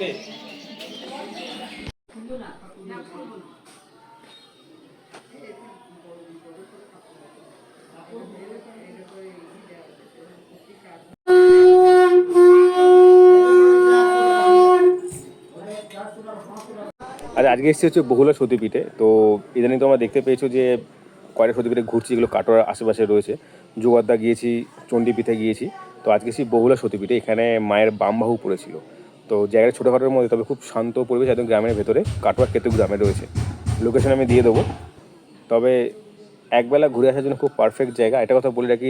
আর আজকে এসেছি হচ্ছে বহুলা সতীপীঠে। তো ইদানিং তোমরা দেখতে পেয়েছো যে কয়টা সতীপীঠে ঘুরছি, এগুলো কাটোয়ার আশেপাশে রয়েছে। জোয়ারদা গিয়েছি, চণ্ডীপীঠে গিয়েছি। তো আজকে এসেছি বহুলা সতীপীঠে। এখানে মায়ের বামবাহু পড়েছিল। তো জায়গাটা ছোটোখাটোর মধ্যে, তবে খুব শান্ত পরিবেশ, একদম গ্রামের ভেতরে, কাটোয়ার কেতু গ্রামে রয়েছে। লোকেশন আমি দিয়ে দেবো। তবে একবেলা ঘুরে আসার জন্য খুব পারফেক্ট জায়গা। এটা কথা বলে রাখি,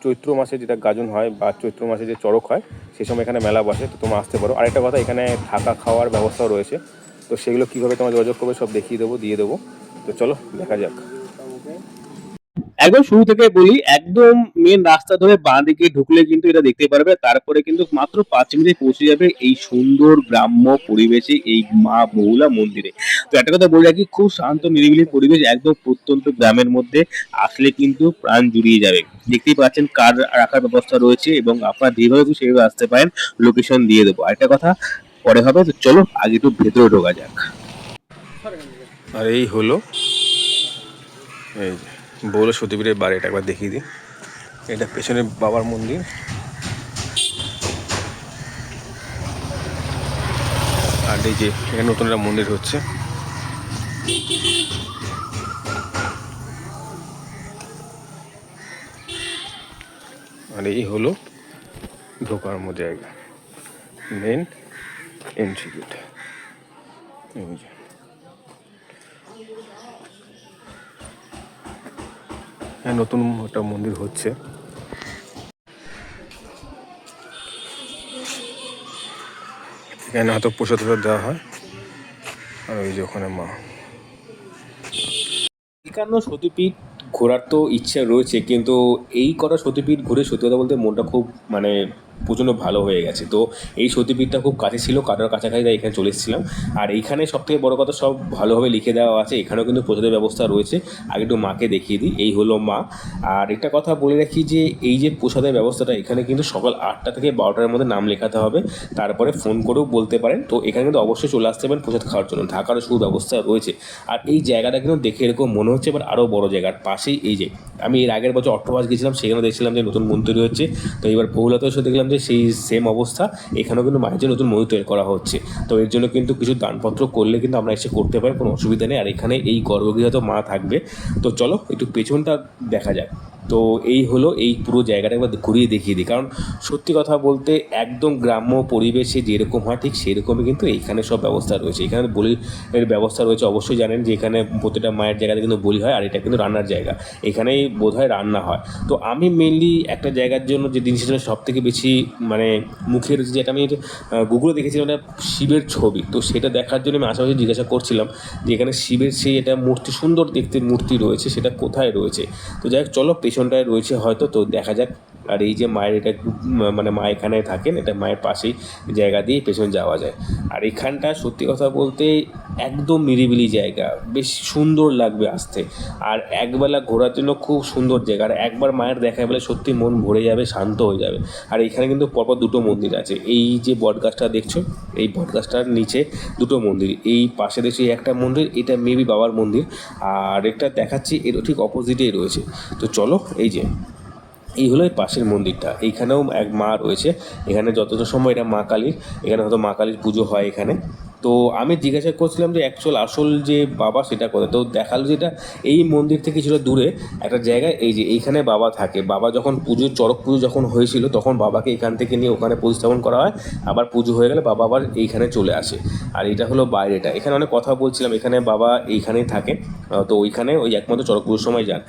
চৈত্র মাসে যেটা গাজন হয় বা চৈত্র মাসে যে চড়ক হয়, সেই সময় এখানে মেলা বসে। তো তোমরা আসতে পারো। আরেকটা কথা, এখানে থাকা খাওয়ার ব্যবস্থাও রয়েছে। তো সেগুলো কীভাবে তোমার যোগাযোগ করবে সব দেখিয়ে দেবো, দিয়ে দেবো। তো চলো দেখা যাক। একদম শুরু থেকে বলি, একদম মেন রাস্তা ধরে বাঁ দিকে ঢুকলে কিন্তু এটা দেখতে পারবে। তারপরে কিন্তু মাত্র 5 মিনিটে পৌঁছে যাবে এই সুন্দর গ্রাম্য পরিবেশে, এই মা বহুলা মন্দিরে। তো একটা কথা বলে রাখি, খুব শান্ত নিরিবিলি পরিবেশ, একদম প্রত্যন্ত গ্রামের মধ্যে। আসলে কিন্তু প্রাণ জুড়িয়ে যাবে। দেখতেই পাচ্ছেন কার রাখার ব্যবস্থা রয়েছে, এবং আপনারা যেভাবে খুশি সেভাবে আসতে পারেন। লোকেশন দিয়ে দেবো। আরেকটা কথা পরে হবে। তো চলো আগে একটু ভেতরে ঢোকা যাক। আর এই হলো এই বহুলা সতীপীঠের বাড়িটা, একবার দেখিয়ে দিই। এটা পেছনে বাবার মন্দির। আর এই যে এখানে নতুন একটা মন্দির হচ্ছে। আর এই হলো ঢোকার মধ্যে জায়গা, মেন এন্ট্রি গেট। হ্যাঁ, নতুন একটা মন্দির হচ্ছে। এখানে হয়তো প্রসাদ দেওয়া হয়। আর ওই যে ওখানে মা। একান্ন সতীপীঠ ঘোরার তো ইচ্ছা রয়েছে, কিন্তু এই কটা সতীপীঠ ঘুরে সত্যি কথা বলতে মনটা খুব মানে প্রচণ্ড ভালো হয়ে গেছে। তো এই সতীপীঠটা খুব কাছে ছিল, কাটার কাছাকাছি, তাই এখানে চলে এসেছিলাম। আর এইখানে সব থেকে বড়ো কথা, সব ভালোভাবে লিখে দেওয়া আছে। এখানেও কিন্তু প্রসাদের ব্যবস্থা রয়েছে। আগে একটু মাকে দেখিয়ে দিই। এই হলো মা। আর একটা কথা বলে রাখি যে এই যে প্রসাদের ব্যবস্থাটা, এখানে কিন্তু সকাল 8টা থেকে 12টার মধ্যে নাম লেখাতে হবে। তারপরে ফোন করেও বলতে পারেন। তো এখানে কিন্তু অবশ্যই চলে আসতে পারেন প্রসাদ খাওয়ার জন্য। থাকারও সুব্যবস্থা রয়েছে। আর এই জায়গাটা কিন্তু দেখে এরকম মনে হচ্ছে এবার আরও বড় জায়গার পাশেই। এই যে আমি এর আগের বছর অক্টোপাস গেছিলাম, সেখানে দেখছিলাম যে নতুন মন্দির তৈরি হচ্ছে। তো এবার বহুলাতে এসে দেখলাম যে সেই সেম অবস্থা। এখানেও কিন্তু মায়ের জন্য নতুন মন্দির তৈরি করা হচ্ছে। তো এর জন্য কিন্তু কিছু দানপত্র করলে কিন্তু আমরা এসে করতে পারি, কোনো অসুবিধা নেই। আর এখানে এই গর্ভগৃহে তো মা থাকবে। তো চলো একটু পেছনটা দেখা যাক। তো এই হলো এই পুরো জায়গাটা একবার ঘুরিয়ে দেখিয়ে দিই। কারণ সত্যি কথা বলতে একদম গ্রাম্য পরিবেশে যেরকম হয় ঠিক সেরকমই কিন্তু এইখানে সব ব্যবস্থা রয়েছে। এখানে বলির ব্যবস্থা রয়েছে। অবশ্যই জানেন যে এখানে প্রতিটা মায়ের জায়গাতে কিন্তু বলি হয়। আর এটা কিন্তু রান্নার জায়গা, এখানেই বোধহয় রান্না হয়। তো আমি মেনলি একটা জায়গার জন্য যে জিনিসের জন্য সব থেকে বেশি মানে মুখে রয়েছে, যেটা আমি গুগলে দেখেছিলাম, এটা শিবের ছবি। তো সেটা দেখার জন্য আমি আশেপাশে জিজ্ঞাসা করছিলাম যে এখানে শিবের সেই এটা মূর্তি, সুন্দর দেখতে মূর্তি রয়েছে, সেটা কোথায় রয়েছে। তো যাই হোক, চলো পেছনটায় রয়েছে হয়তো, তো দেখা যাক। আর এই যে মায়ের এটা মানে মা এখানে থাকেন, এটা মায়ের পাশেই জায়গা দিয়ে পেছনে যাওয়া যায়। আর এখানটা সত্যি কথা বলতে একদম নিরিবিলি জায়গা, বেশ সুন্দর লাগবে আসতে। আর একবেলা ঘোরার জন্য খুব সুন্দর জায়গা। আর একবার মায়ের দেখা পেলে সত্যি মন ভরে যাবে, শান্ত হয়ে যাবে। আর এখানে কিন্তু পরপর দুটো মন্দির আছে। এই যে বটগাছটা দেখছো, এই বটগাছটার নিচে দুটো মন্দির। এই পাশে দেখছি একটা মন্দির, এটা মেবি বাবার মন্দির। আর একটা দেখাচ্ছি এর ঠিক অপোজিটেই রয়েছে। তো চলো, এই হলো এই পাশের মন্দিরটা। এইখানেও এক মা রয়েছে। এখানে যতটা সময় এটা মা কালীর, এখানে হয়তো মা কালীর পুজো হয় এখানে। তো আমি জিজ্ঞাসা করছিলাম যে আসল যে বাবা সেটা কোথায়। তো দেখালো যেটা এই মন্দির থেকে কিছুটা দূরে একটা জায়গায়, এই যে এইখানে বাবা থাকে। বাবা যখন চড়ক পুজো যখন হয়েছিল, তখন বাবাকে এখান থেকে নিয়ে ওখানে প্রতিস্থাপন করা হয়। আবার পুজো হয়ে গেলে বাবা আবার এইখানে চলে আসে। আর এটা হলো বাইরেটা। এখানে অনেক কথা বলছিলাম, এখানে বাবা এইখানেই থাকেন। তো ওইখানে ওই একমাত্র চড়ক পুজোর সময় যান।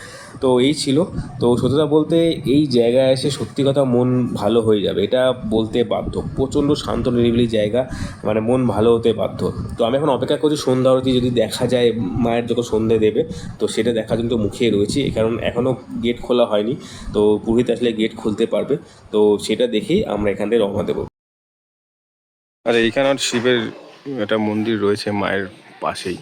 তো এই ছিল। তো সত্যতা বলতে এই জায়গায় এসে সত্যি কথা মন ভালো হয়ে যাবে, এটা বলতে বাধ্য। প্রচণ্ড শান্ত নিরিবিলি জায়গা, মানে মন ভালো হতে বাধ্য। তো আমি এখন অপেক্ষা করছি সন্ধ্যা আরতি যদি দেখা যায়, মায়ের যখন সন্ধে দেবে, তো সেটা দেখার জন্য তো মুখিয়ে রয়েছি। কারণ এখনও গেট খোলা হয়নি। তো পুরোহিত আসলে গেট খুলতে পারবে। তো সেটা দেখেই আমরা এখান থেকে রওনা দেবো। আর এইখানে শিবের একটা মন্দির রয়েছে মায়ের পাশেই।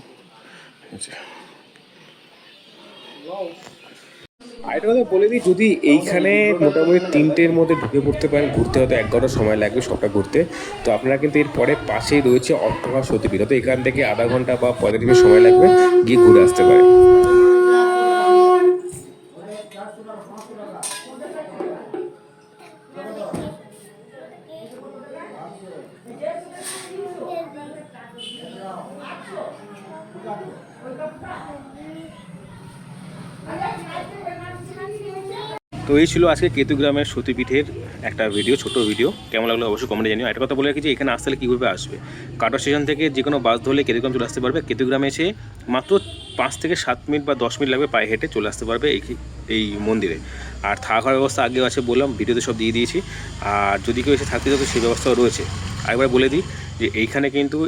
আরেকটা কথা বলে দিই, যদি এইখানে মোটামুটি 3টের মধ্যে ঢুকে পড়তে পারেন, ঘুরতে হয়তো 1 ঘন্টা সময় লাগবে সবটা ঘুরতে। তো আপনারা কিন্তু এর পরে পাশেই রয়েছে অক্টোপাস সতীপীঠ, তো এখান থেকে আধা ঘন্টা বা 45 মিনিট সময় লাগবে, গিয়ে ঘুরে আসতে পারে। তো এই ছিল আজকে কেতুগ্রামের সতীপীঠের একটা ভিডিও, ছোট ভিডিও। কেমন লাগলো অবশ্যই কমেন্টে জানিও। একটা কথা বলে রাখি যে এখানে আসতে হলে কীভাবে আসবে, কাটোয়া স্টেশন থেকে যে কোনো বাস ধরলে কেতুগ্রাম চলে আসতে পারবে। কেতুগ্রামে এসে মাত্র 5 থেকে 7 মিনিট বা 10 মিনিট লাগবে পায়ে হেঁটে চলে আসতে পারবে এই মন্দিরে। আর থাকার ব্যবস্থা আগেও আছে বললাম, ভিডিওতে সব দিয়ে দিয়েছি। আর যদি কেউ এসে থাকতে চাও তো সেই ব্যবস্থাও রয়েছে। আরেকবার বলে দিই যে এইখানে কিন্তু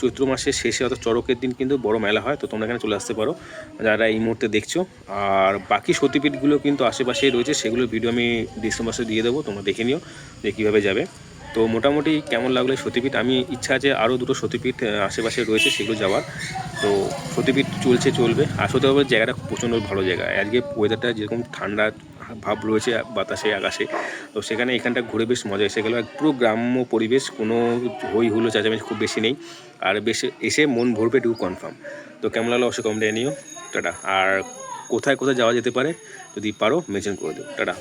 চৈত্র মাসের শেষে অর্থাৎ চড়কের দিন কিন্তু বড় মেলা হয়, তো তোমরা এখানে চলে আসতে পারো যারা এই মুহূর্তে দেখছো। আর বাকি সতীপীঠগুলো কিন্তু আশেপাশেই রয়েছে, সেগুলোর ভিডিও আমি ডিসক্রিপশন বক্সে দিয়ে দেবো, তোমরা দেখে নিও যে কীভাবে যাবে। তো মোটামুটি কেমন লাগলো এই সতীপীঠ, আমি ইচ্ছা আছে আরও দুটো সতীপীঠ আশেপাশে রয়েছে সেগুলো যাওয়ার। তো সতীপীঠ চলবে। আর সত্যি কথা বলতে জায়গাটা প্রচণ্ড ভালো জায়গা। আজকে ওয়েদারটা যেরকম ঠান্ডা ভাব রয়েছে বাতাসে আকাশে, তো সেখানে এখানটা ঘুরে বেশ মজা এসে গেলো। পুরো গ্রাম্য পরিবেশ, কোনো হই হুলো চেঁচামেচি খুব বেশি নেই। আর বেশি এসে মন ভরবে এটুকু কনফার্ম। তো কেমন লাগলো অবশ্যই কমেন্টে নিও। টাটা। আর কোথায় কোথায় যাওয়া যেতে পারে যদি পারো মেনশন করে দিও। টাটা।